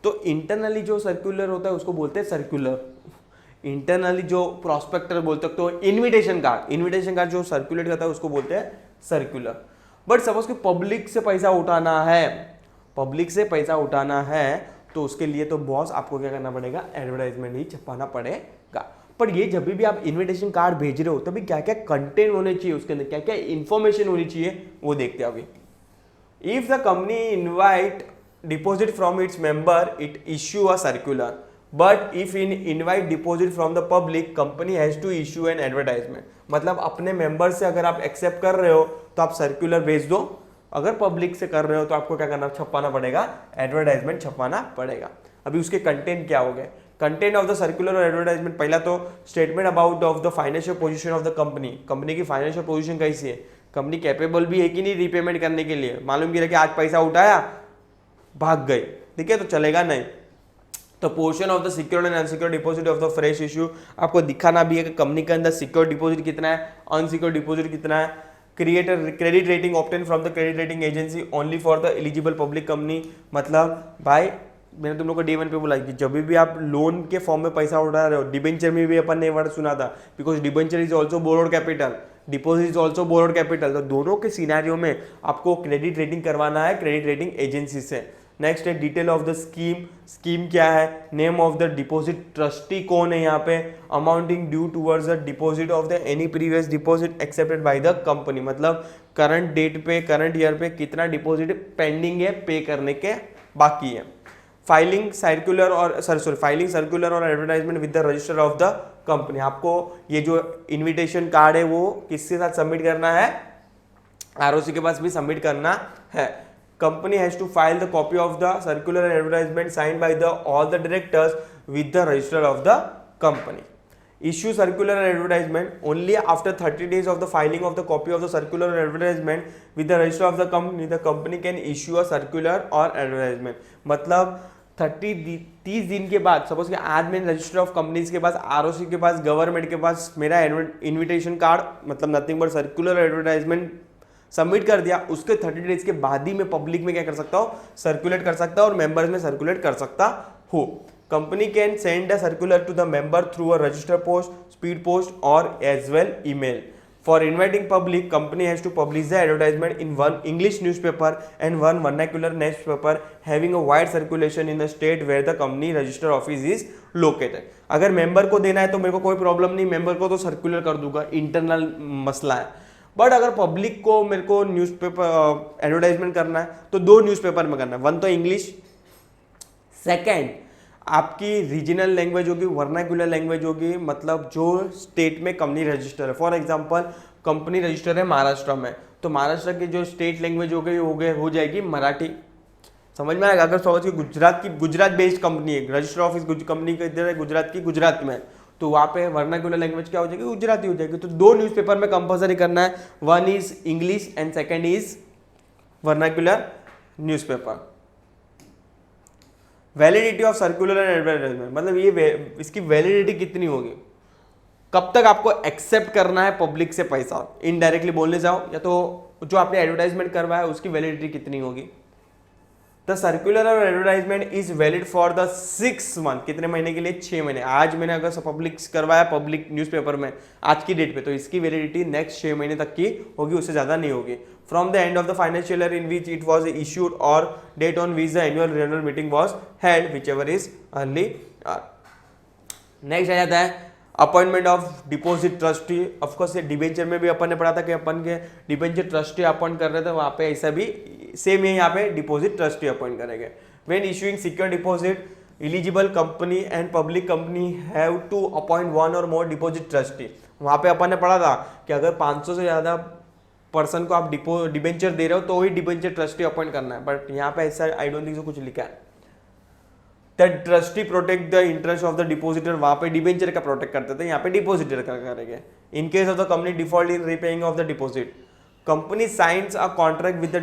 तो इंटरनली जो सर्कुलर होता है उसको बोलते हैं सर्कुलर। इंटरनली जो प्रोस्पेक्टर बोलते हो, तो इन्विटेशन कार्ड जो सर्कुलेट करता है उसको बोलते हैं सर्कुलर। बट सपोज कि पब्लिक से पैसा उठाना है, तो उसके लिए तो बॉस आपको क्या करना पड़ेगा, एडवर्टाइजमेंट ही छपाना पड़ेगा। पर ये जब भी आप इन्विटेशन कार्ड भेज रहे हो तभी क्या क्या कंटेंट होने चाहिए, उसके अंदर क्या क्या इंफॉर्मेशन होनी चाहिए, वो देखते हैं अभी। If the company invite deposit from its member, it issue a circular, but if in invite deposit from the public, company has to issue an advertisement. मतलब अपने मेंबर से अगर आप एक्सेप्ट कर रहे हो तो आप सर्कुलर भेज दो, अगर पब्लिक से कर रहे हो तो आपको क्या करना, छपाना पड़ेगा, एडवर्टाइजमेंट छपाना पड़ेगा। अभी उसके कंटेंट क्या हो गए, कंटेंट ऑफ द सर्कुलर और एडवर्टाइजमेंट। पहला तो statement about of the financial position of the company, company की फाइनेंशियल पोजीशन कैसी है, कंपनी कैपेबल भी है कि नहीं रीपेमेंट करने के लिए। मालूम गिरा कि आज पैसा उठाया भाग गए, ठीक है, तो चलेगा नहीं। तो portion of the secured and unsecured deposit of the fresh issue, आपको दिखाना भी है कि कंपनी के अंदर सिक्योर्ड डिपॉजिट कितना है, अनसिक्योर्ड डिपॉजिट कितना है। Create credit rating obtain from the credit rating agency only for the eligible public company. मतलब भाई मैंने तुम लोग को डे 1 पे बोला कि जब भी आप लोन के फॉर्म में पैसा उठा रहे हो, डिबेंचर में भी अपन ने वर्ड सुना था, because debenture is also borrowed capital, deposit is also borrowed capital. तो दोनों के सिनेरियो में आपको क्रेडिट रेटिंग करवाना है क्रेडिट रेटिंग एजेंसी से। नेक्स्ट है डिटेल ऑफ द स्कीम क्या है, name of the deposit trustee कौन है यहाँ पे, amounting due towards the deposit of the any previous deposit accepted by the company. मतलब करंट डेट पे, करंट ईयर पे कितना डिपॉजिट पेंडिंग है, पे करने के बाकी है। फाइलिंग सर्कुलर और advertisement with the register of the company. आपको ये जो इन्विटेशन कार्ड है वो किसके साथ सबमिट करना है, आरओसी के पास भी सबमिट करना है। Company has to file the copy of the circular and advertisement signed by all the directors with the register of the company. Issue circular and advertisement only after 30 days of the filing of the copy of the circular and advertisement with the register of the company can issue a circular or advertisement. मतलब 30 दिन के बाद, suppose कि आज मैंने register of companies के पास, ROC के पास, government के पास मेरा इन्विटेशन कार्ड मतलब nothing but circular advertisement submit कर दिया, उसके 30 डेज के बाद ही मैं पब्लिक में क्या कर सकता हूँ, सर्कुलेट कर सकता हूँ और मेंबर्स में सर्कुलेट कर सकता हूँ। Company can send a circular to the member through a register post, speed post और as well email. For inviting public, company has to publish the advertisement in one English newspaper and one vernacular newspaper having a wide circulation in the state where the company register office is located. अगर member को देना है तो मेरे को कोई problem नहीं, member को तो सर्कुलर कर दूंगा, इंटरनल मसला है। बट अगर पब्लिक को मेरे को न्यूज़पेपर एडवर्टाइजमेंट करना है तो 2 न्यूज़पेपर में करना है, वन तो इंग्लिश, सेकेंड आपकी रीजनल लैंग्वेज होगी, वर्नाक्युलर लैंग्वेज होगी, मतलब जो स्टेट में कंपनी रजिस्टर है। फॉर एग्जांपल कंपनी रजिस्टर है महाराष्ट्र में, तो महाराष्ट्र की जो स्टेट लैंग्वेज हो जाएगी मराठी। समझ में आएगा? अगर सपोज की गुजरात बेस्ड कंपनी है, रजिस्टर ऑफिस कंपनी का इधर है गुजरात की, गुजरात में, तो वहाँ पे वर्नाक्युलर लैंग्वेज क्या हो जाएगी, गुजराती हो जाएगी। तो 2 न्यूज़पेपर में कंपल्सरी करना है, one is English and second is vernacular newspaper. Validity of circular and advertisement, मतलब ये इसकी वैलिडिटी कितनी होगी, कब तक आपको एक्सेप्ट करना है पब्लिक से पैसा, इनडायरेक्टली बोलने जाओ या तो जो आपने एडवर्टाइजमेंट करवाया है उसकी वैलिडिटी कितनी होगी। द सर्कुलर और advertisement is valid for the 6 month, कितने महीने के लिए, 6 महीने। आज मैंने अगर पब्लिक करवाया पब्लिक न्यूज़पेपर में आज की डेट पे, तो इसकी वैलिडिटी नेक्स्ट 6 महीने तक की होगी, उससे ज्यादा नहीं होगी। From the end of the financial year in which it was issued और date on which the annual general meeting was held, whichever is early. Next आ जाता है appointment of deposit trustee. Of course ये debenture में भी अपन ने पढ़ा था कि अपन के डिबेंचर ट्रस्टी अपॉइंट कर रहे थे, वहाँ पे ऐसा भी सेम है, यहाँ पे डिपॉजिट ट्रस्टी अपॉइंट करेंगे। When issuing secure deposit, eligible company and public company have to appoint 1 और मोर डिपॉजिट ट्रस्टी। वहाँ पे अपन ने पढ़ा था कि अगर 500 से ज़्यादा पर्सन को आप डिबेंचर दे रहे हो तो ही डिबेंचर ट्रस्टी अपॉइंट करना है, बट यहाँ पे ऐसा आई डोंट थिंक सो कुछ लिखा है। That trustee protect the interest of the depositor, वहाँ पे डिबेंचर का प्रोटेक्ट करते थे, यहाँ पे डिपॉजिटर का करेंगे। In case of the company default in repaying of the deposit, company signs a contract with the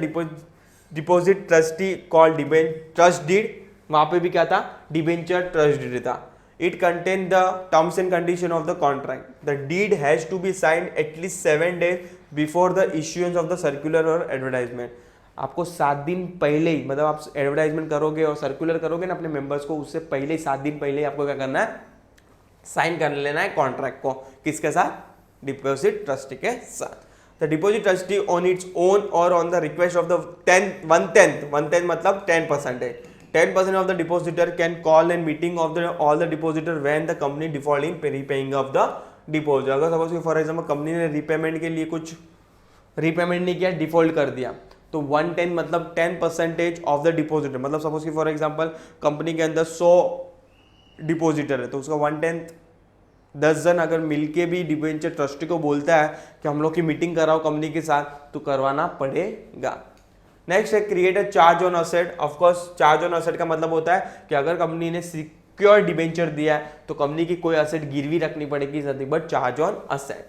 deposit trustee called trust deed, वहाँ पे भी क्या था, डिबेंचर ट्रस्ट डीड था। It contains the terms and condition of the contract. The deed has to be signed at least 7 days before the issuance of the circular or advertisement. आपको 7 दिन पहले ही, मतलब आप एडवर्टाइजमेंट करोगे और सर्कुलर करोगे ना अपने मेंबर्स को, उससे पहले 7 दिन पहले ही आपको क्या करना है, साइन कर लेना है कॉन्ट्रैक्ट को। किसके साथ, डिपॉजिट ट्रस्टी के साथ। The deposit trustee on its own और on the request of the 1/10 मतलब 10%, 10% of the depositor can call in meeting of all the depositor when the company default in repaying of the deposit। अगर suppose for example company ने repayment के लिए कुछ repayment नहीं किया, default कर दिया, तो 1/10 मतलब 10% ऑफ द डिपोजिटर, मतलब सपोज की फॉर एग्जाम्पल कंपनी के अंदर 100 डिपोजिटर है तो उसका 1/10 10 जन अगर मिलके भी डिबेंचर ट्रस्टी को बोलता है कि हम लोग की मीटिंग कराओ कंपनी के साथ, तो करवाना पड़ेगा। नेक्स्ट है create a charge on asset. Of course charge on asset का मतलब होता है कि अगर कंपनी ने सिक्योर डिबेंचर दिया है तो कंपनी की कोई असेट गिरवी रखनी पड़ेगी, nothing but charge on asset.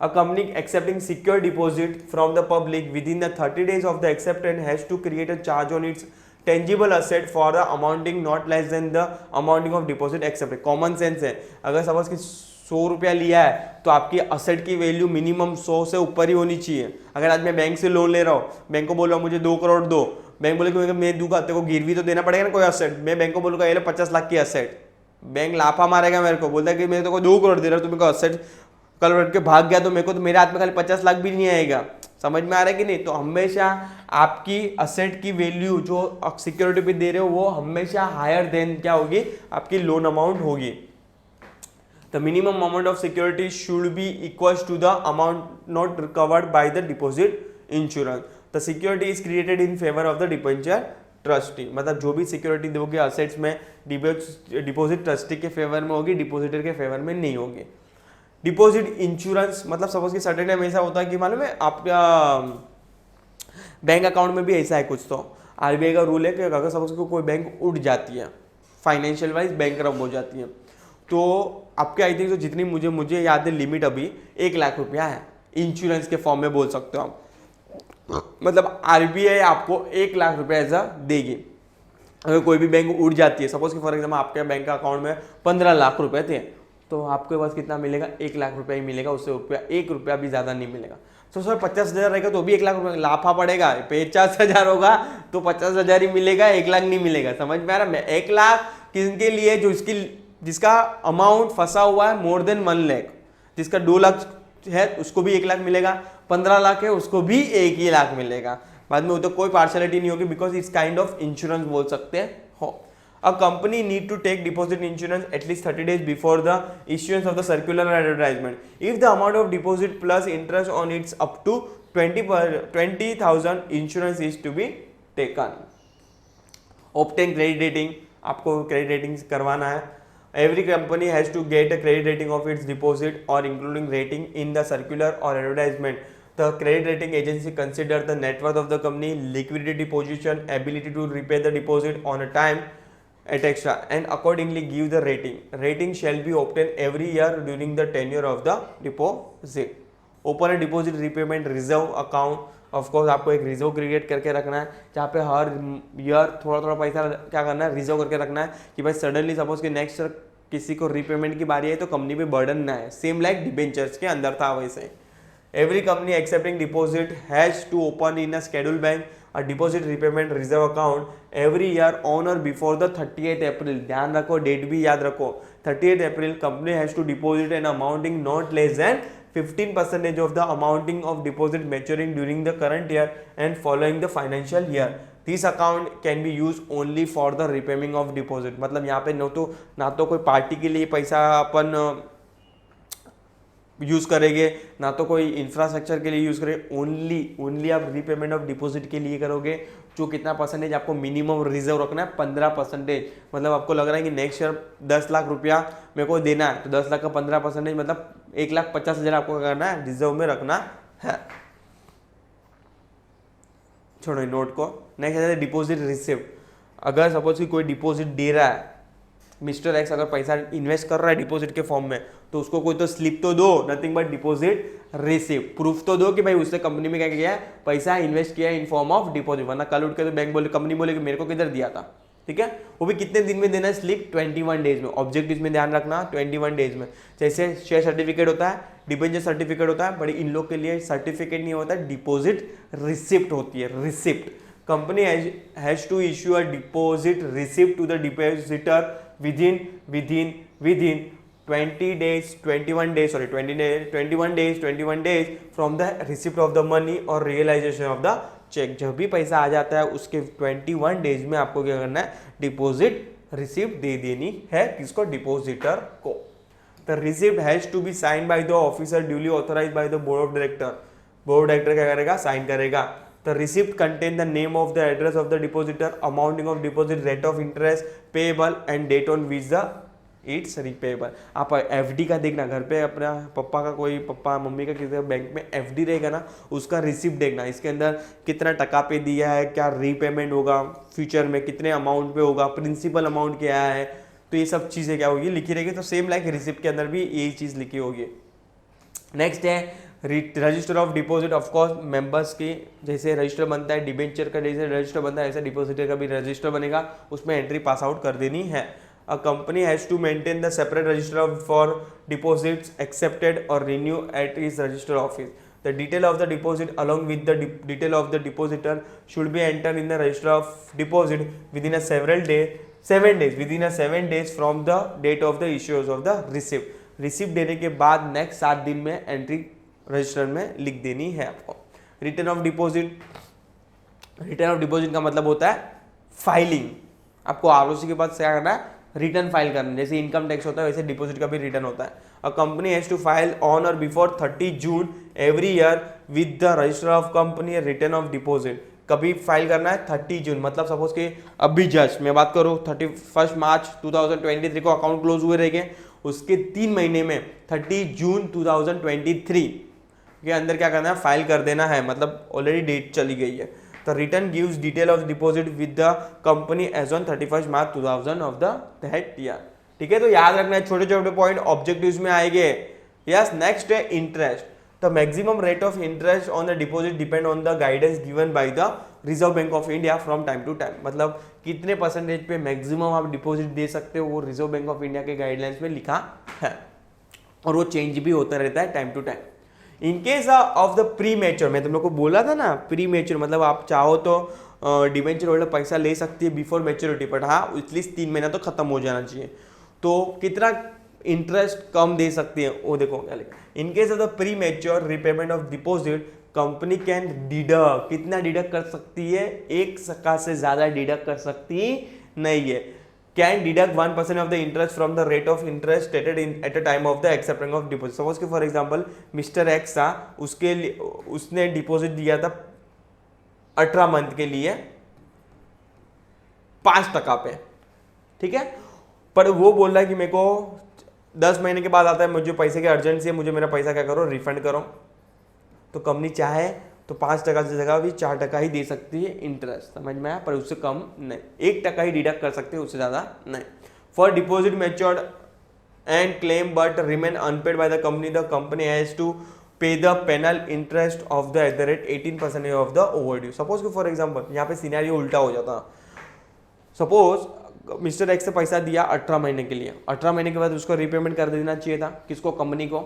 A company accepting secure deposit from the public within the 30 days of the acceptance has to create a charge on its tangible asset for the amounting not less than the amounting of deposit accepted. Common sense है, अगर suppose कि 100 रुपया लिया है तो आपकी asset की value minimum 100 से ऊपर ही होनी चाहिए। अगर आज मैं बैंक से लोन ले रहा हूँ, बैंक को बोल रहा हूँ मुझे 2 करोड़ दो, बैंक बोले कि मैं दूंगा, तेरे को गिरवी तो देना पड़ेगा ना कोई असेट। मैं बैंक को बोलूँगा ये 50 लाख की असेट, बैंक लाफा मारेगा मेरे को, बोलता है कि मैं तेरे को 2 करोड़ दे रहा हूँ, तुम्हें असेट कल बैठ के भाग गया तो मेरे को तो मेरे हाथ में खाली 50 लाख भी नहीं आएगा। समझ में आ रहा है कि नहीं? तो हमेशा आपकी असेट की वैल्यू जो सिक्योरिटी पे दे रहे हो वो हमेशा हायर देन क्या होगी, आपकी लोन अमाउंट होगी। The minimum amount of security should be equal to the amount not recovered by the deposit insurance. The security is created in favor of the debenture trustee. मतलब जो भी security दोगे assets में deposit trustee के favour में होगी, depositor के favour में नहीं होगी। डिपॉजिट इंश्योरेंस मतलब सपोज कि सर्टेन टाइम ऐसा होता है कि मालूम है आपका बैंक अकाउंट में भी ऐसा है कुछ, तो आरबीआई का रूल है कि अगर सपोज को कोई बैंक उठ जाती है, फाइनेंशियल वाइज बैंकरप्ट हो जाती है, तो आपके आई थिंक तो जितनी मुझे याद है लिमिट अभी 1 लाख रुपया है, इंश्योरेंस के फॉर्म में बोल सकते हो आप। मतलब आरबीआई आपको 1 लाख रुपया ऐसा देगी। अगर कोई भी बैंक उड़ जाती है, सपोज कि फॉर एग्जाम्पल आपके बैंक अकाउंट में 15 लाख रुपए थे, तो आपके पास कितना मिलेगा, 1 लाख रुपया ही मिलेगा, उससे रुपया 1 रुपया भी ज़्यादा नहीं मिलेगा। तो सर 50,000 रहेगा तो भी 1 लाख रुपये लाफा पड़ेगा, 50,000 होगा तो 50,000 ही मिलेगा, 1 लाख नहीं मिलेगा। समझ में आ रहा है? 1 लाख किसके लिए, जो जिसका अमाउंट फंसा हुआ है मोर देन 1 लाख, जिसका 2 लाख है उसको भी 1 लाख मिलेगा, 15 लाख है उसको भी 1 ही लाख मिलेगा। बाद में वो तो कोई पार्शलिटी नहीं होगी, because it's kind of insurance बोल सकते हैं हो। A company need to take deposit insurance at least 30 days before the issuance of the circular or advertisement. If the amount of deposit plus interest on it's up to 20,000, insurance is to be taken. Obtain credit rating, आपको credit rating करवाना है। Every company has to get a credit rating of its deposit or including rating in the circular or advertisement. The credit rating agency consider the net worth of the company, liquidity position, ability to repay the deposit on a time, etc. and accordingly give the rating. Rating shall be obtained every year during the tenure of the deposit. Open a deposit repayment reserve account. Of course आपको एक reserve create करके रखना है, जहाँ पे हर year थोड़ा थोड़ा पैसा क्या करना है, रिजर्व करके रखना है कि भाई सडनली सपोज कि नेक्स्ट ईयर किसी को रीपेमेंट की बारी है तो कंपनी पे बर्डन ना है। सेम लाइक डिबेंचर्स के अंदर था वैसे। Every company accepting deposit has to open in a scheduled bank a deposit repayment reserve account every year on or before the 30th April. ध्यान रखो, डेट भी याद रखो, 30th April company has to deposit an amounting not less than 15% of the amounting of deposit maturing during the current year and following the financial year. This account can be used only for the repayment of deposit. मतलब यहाँ पे ना तो कोई party के लिए पैसा अपन use करेंगे, ना तो कोई इंफ्रास्ट्रक्चर के लिए यूज़ करेंगे, ओनली आप रीपेमेंट ऑफ डिपॉजिट के लिए करोगे। जो कितना परसेंटेज आपको मिनिमम रिजर्व रखना है, 15%। मतलब आपको लग रहा है कि नेक्स्ट ईयर 10 लाख रुपया मेरे को देना है, तो 10 लाख का 15% मतलब 1,50,000 आपको करना है, रिजर्व में रखना है। छोड़ो नोट को। नेक्स्ट है डिपॉजिट रिसिप्ट। अगर सपोज कि कोई डिपॉजिट दे रहा है, मिस्टर एक्स अगर पैसा इन्वेस्ट कर रहा है डिपॉजिट के फॉर्म में, तो उसको कोई तो स्लिप तो दो, nothing but deposit receipt, proof तो दो कि भाई उसने कंपनी में क्या किया है, पैसा इन्वेस्ट किया है इन फॉर्म ऑफ डिपॉजिट। वरना कल उठ के तो बैंक बोले, कंपनी बोले कि मेरे को किधर दिया था। ठीक है, वो भी कितने दिन में देना है स्लिप, 21 डेज में। ऑब्जेक्टिव में ध्यान रखना 21 डेज में। जैसे शेयर सर्टिफिकेट होता है, डिबेंचर सर्टिफिकेट होता है, बट इन लोग के लिए सर्टिफिकेट नहीं होता, डिपॉजिट रिसिप्ट होती है, receipt. Company has to issue a deposit receipt to the depositor within 21 days from the receipt of the money or realization of the check। जब भी पैसा आ जाता है उसके 21 डेज में आपको क्या करना है, डिपॉजिट रिसिप्ट दे देनी है किसको, डिपॉजिटर को। The receipt has to be sign by the officer duly authorised by the board of director. Board of director क्या करेगा, साइन करेगा। The receipt contain the name of the address of the depositor, amounting of deposit, rate of interest payable and date on which the it's repayable। आप FD का देखना, घर पे अपना papa mummy का किसी बैंक में एफडी रहेगा ना, उसका रिसिप्ट देखना, इसके अंदर कितना टका पे दिया है, क्या रीपेमेंट होगा फ्यूचर में, कितने अमाउंट पे होगा, प्रिंसिपल अमाउंट क्या है, तो ये सब चीज़ें क्या होगी लिखी रहेगी। तो सेम लाइक रिसिप्ट के अंदर भी यही चीज़ लिखी होगी। नेक्स्ट है register of deposit. Of course members की जैसे रजिस्टर बनता है, डिबेंचर का जैसे रजिस्टर बनता है, ऐसे डिपॉजिटर का भी रजिस्टर बनेगा, उसमें एंट्री पास आउट कर देनी है। A company has to maintain the separate register for deposits accepted और renew at is register office. The detail of the deposit along with the detail of the depositor should be entered in the register of deposit within a 7 days from the date of the issuance of the receipt। Receipt देने के बाद next 7 दिन में entry register में लिख देनी है आपको। Return of deposit. Return of deposit का मतलब होता है फाइलिंग। आपको आरओसी के बाद क्या करना है, रिटर्न फाइल करना। जैसे इनकम टैक्स होता है वैसे डिपॉजिट का भी रिटर्न होता है। A company has to file on और before 30 June every year with the register of company return of deposit. कभी फाइल करना है 30 जून, मतलब सपोज कि अभी जस्ट मैं बात करूँ 31 मार्च 2023 को अकाउंट क्लोज हुए रहेंगे, उसके 3 महीने में 30 जून 2023 के अंदर क्या करना है, फाइल कर देना है, मतलब ऑलरेडी डेट चली गई है। तो return gives detail of deposit with the company as on 31 March 2000 of the that year. ठीक है, तो याद रखना है छोटे छोटे पॉइंट ऑब्जेक्टिव्स में आएंगे। यस, नेक्स्ट है interest. The maximum rate of interest on the deposit depend on the guidance given by the Reserve Bank of India from time to time. मतलब कितने परसेंटेज पे मैक्सिमम आप डिपॉजिट दे सकते हो वो रिजर्व बैंक ऑफ इंडिया के guidelines में लिखा है और वो चेंज भी होता रहता है time to time. In case of the premature, मैं तुम लोग को बोला था ना प्री मैच्योर मतलब आप चाहो तो डिबेंचर होल्डर पैसा ले सकती है बिफोर मैच्योरिटी, बट हाँ एटलीस्ट 3 महीना तो खत्म हो जाना चाहिए। तो कितना इंटरेस्ट कम दे सकती है वो देखो क्या लिखा। इन case of the pre mature repayment of deposit company can deduct, कितना डिडक्ट कर सकती है, 1% से ज्यादा डिडक्ट कर सकती नहीं है। Can deduct 1% of the interest from the rate of interest stated in at a time of the accepting of deposit. Suppose कि फॉर एग्जांपल मिस्टर एक्स था, उसके लिए उसने डिपॉजिट दिया था 18 मंथ के लिए 5% पे, ठीक है, पर वो बोल रहा है कि मेरे को 10 महीने के बाद आता है, मुझे पैसे की अर्जेंसी है, मुझे मेरा पैसा क्या करो रिफंड करो। तो कंपनी चाहे तो 5% की जगह भी 4% ही दे सकती है इंटरेस्ट, समझ में आया, पर उससे कम नहीं, 1% ही डिडक्ट कर सकते हैं, उससे ज्यादा नहीं। For deposit matured and claim but remain unpaid by the company has to pay the penal interest of the at the rate 18% of the overdue. Suppose कि फॉर एग्जांपल यहाँ पे सिनेरियो उल्टा हो जाता, सपोज मिस्टर एक्स से पैसा दिया 18 महीने के लिए, 18 महीने के बाद उसको रीपेमेंट कर देना चाहिए था, किसको, कंपनी को,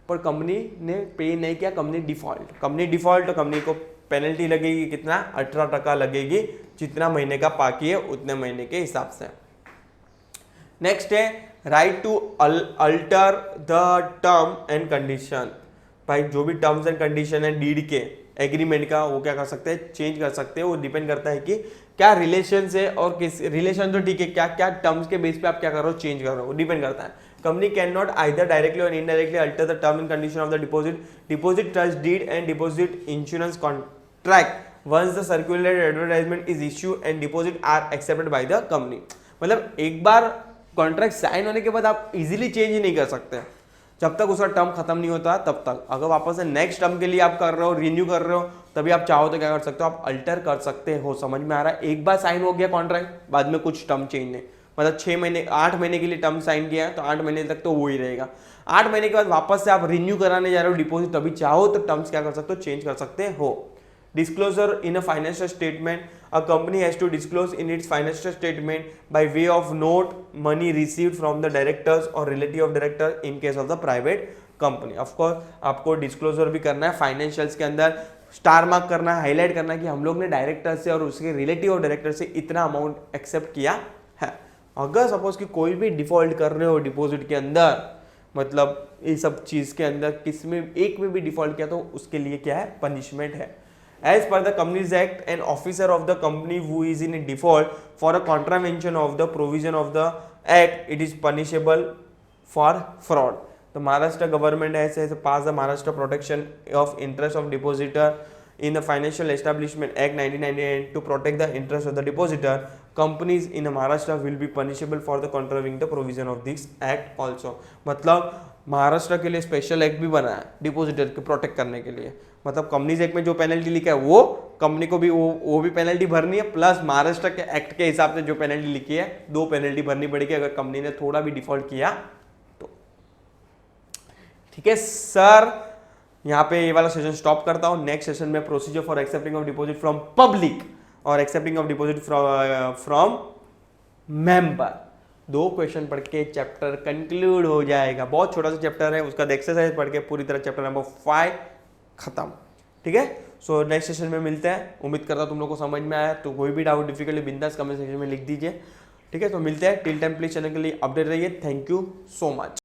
पर कंपनी ने पे नहीं किया, कंपनी डिफॉल्ट तो कंपनी को पेनल्टी लगेगी, कितना, 18% लगेगी, जितना महीने का बाकी है उतने महीने के हिसाब से। नेक्स्ट है right to alter the term and condition. भाई जो भी टर्म्स एंड कंडीशन है डीड के एग्रीमेंट का वो क्या कर सकते हैं, चेंज कर सकते हैं। वो डिपेंड करता है कि क्या रिलेशन है और किस रिलेशन, तो ठीक है, क्या क्या टर्म्स के बेस पे आप क्या कर रहे हो, चेंज कर रहे हो, वो डिपेंड करता है। Company can not either directly और indirectly alter the term and condition of the deposit trust deed and deposit insurance contract once the circular advertisement is issue and deposit are accepted by the company. मतलब एक बार contract sign होने के बाद आप easily change ही नहीं कर सकते जब तक उसका टर्म खत्म नहीं होता तब तक। अगर वापस से नेक्स्ट टर्म के लिए आप कर रहे हो, रिन्यू कर रहे हो, तभी आप चाहो तो क्या कर सकते हो, आप अल्टर कर सकते हो। समझ में आ रहा है, एक बार साइन हो गया कॉन्ट्रैक्ट, बाद में कुछ टर्म चेंज नहीं, मतलब 6 महीने 8 महीने के लिए टर्म साइन किया है तो 8 महीने तक तो वो ही रहेगा। 8 महीने के बाद वापस से आप रिन्यू कराने जा रहे हो डिपॉजिट, तभी चाहो तो टर्म्स क्या कर सकते हो, चेंज कर सकते हो। Disclosure in a financial statement, a company has to disclose in its financial statement by way of note money received from the directors or relative of director in case of the private company. Of course आपको disclosure भी करना है financials के अंदर, star mark करना है, highlight करना है कि हम लोग ने डायरेक्टर से और उसके रिलेटिव ऑफ डायरेक्टर से इतना अमाउंट एक्सेप्ट किया है। अगर सपोज कि कोई भी डिफॉल्ट कर रहे हो डिपॉजिट के अंदर, मतलब ये सब चीज के अंदर किस में एक में भी डिफॉल्ट किया तो उसके लिए क्या है, पनिशमेंट है। As per the Companies Act, an officer of the company who is in a default for a contravention of the provision of the act, it is punishable for fraud. The Maharashtra government has passed the Maharashtra Protection of Interest of Depositor in the Financial Establishment Act 1998 to protect the interest of the depositor. Companies in Maharashtra will be punishable for the contravening the provision of this act also. मतलब महाराष्ट्र के लिए special act भी बना है depositor को protect करने के लिए। मतलब कंपनीज एक्ट में जो पेनल्टी लिखा है वो कंपनी को भी वो भी पेनल्टी भरनी है, प्लस महाराष्ट्र के एक्ट के हिसाब से जो पेनल्टी लिखी है 2 पेनल्टी भरनी पड़ेगी अगर कंपनी ने थोड़ा भी डिफॉल्ट किया तो। ठीक है सर, यहाँ पे ये वाला सेशन स्टॉप करता हूँ। नेक्स्ट सेशन में procedure for accepting of deposit from public और accepting of deposit from member, 2 question पढ़ के चैप्टर कंक्लूड हो जाएगा। बहुत छोटा सा चैप्टर है, उसका एक्सरसाइज पढ़ के पूरी तरह चैप्टर नंबर 5 खत्म। ठीक है, सो नेक्स्ट सेशन में मिलते हैं। उम्मीद करता हूँ तुम लोग को समझ में आया, तो कोई भी डाउट डिफिकल्टी बिंदास कमेंट सेक्शन में लिख दीजिए। ठीक है, तो मिलते हैं। टिल टाइम प्लीज चैनल के लिए अपडेट रहिए। Thank you so much.